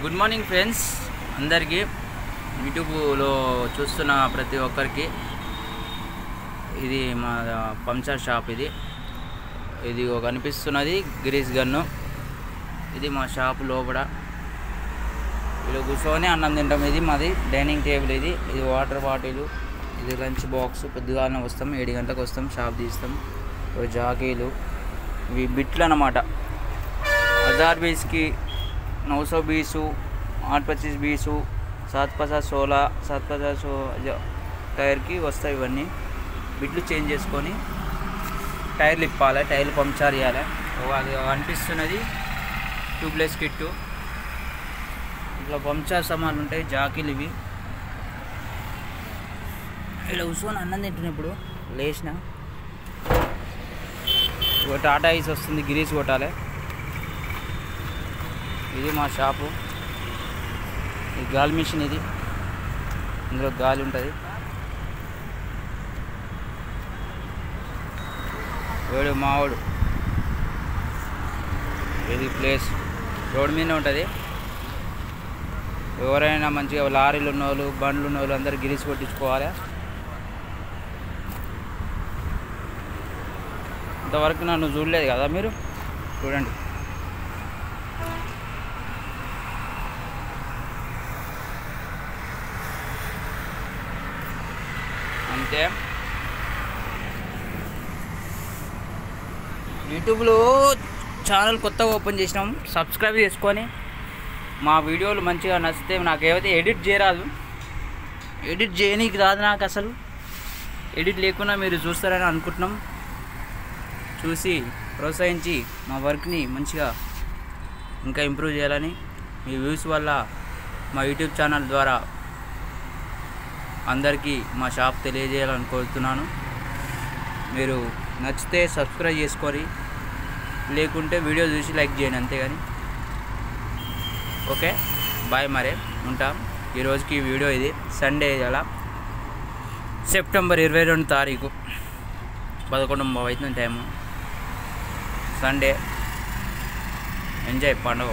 good morning friends అందరికీ యూట్యూబ్లో చూస్తున్న ప్రతి ఒక్కరికి ఇది మా పంచర్ షాప్ ఇది కనిపిస్తున్నది గ్రీస్ గన్ను ఇది మా షాప్ లోపల ఇలా కూర్చొని అన్నం తింటాం ఇది మాది డైనింగ్ టేబుల్ ఇది వాటర్ బాటిల్ ఇది లంచ్ బాక్స్ పొద్దుగానే వస్తాం 7 గంటలకు వస్తాం షాప్ తీస్తాం జాకీలు ఇవి బిట్లు అన్నమాట 1020 की 920 825 750 16 750 టైర్కి వస్తాయి ఇవన్నీ బిట్లు చేంజ్ చేసుకొని టైర్లు ఇప్పాలి టైర్లు పంక్చర్ చేయాలి అది అనిపిస్తున్నది ట్యూబ్లెస్ కిట్టు ఇట్లా పంక్చర్ సామాన్లు ఉంటాయి జాకీలు ఇవి ఇలా కూర్చొని అన్నం తింటున్నప్పుడు లేచిన టాటా ఐస్ వస్తుంది గ్రీస్ కొట్టాలి ఇది మా షాపు ఈ గాలి మిషన్ ఇది ఇందులో గాలి ఉంటుంది వేడు మావాడు ఇది ప్లేస్ రోడ్ మీద ఉంటుంది ఎవరైనా మంచిగా లారీలు ఉన్నోళ్ళు బండ్లు ఉన్నోళ్ళు అందరూ గిరీస్ కొట్టించుకోవాలి ఇంతవరకు నన్ను చూడలేదు కదా మీరు చూడండి అంతే యూట్యూబ్లో ఛానల్ కొత్తగా ఓపెన్ చేసినాం సబ్స్క్రైబ్ చేసుకొని మా వీడియోలు మంచిగా నచ్చితే నాకేమైతే ఎడిట్ చేయరాదు ఎడిట్ చేయనీకి రాదు నాకు అసలు ఎడిట్ లేకుండా మీరు చూస్తారని అనుకుంటున్నాం చూసి ప్రోత్సహించి మా వర్క్ని మంచిగా ఇంకా ఇంప్రూవ్ చేయాలని మీ వ్యూస్ వల్ల మా యూట్యూబ్ ఛానల్ ద్వారా అందరికీ మా షాప్ తెలియజేయాలని కోరుతున్నాను మీరు నచ్చితే సబ్స్క్రైబ్ చేసుకొని లేకుంటే వీడియో చూసి లైక్ చేయండి అంతేగాని ఓకే బాయ్ మరే ఉంటాం ఈరోజుకి వీడియో ఇది సండే అలా సెప్టెంబర్ 22 తారీఖు 11:30 అవుతుంది టైము సండే ఎంజాయ్ పండుగ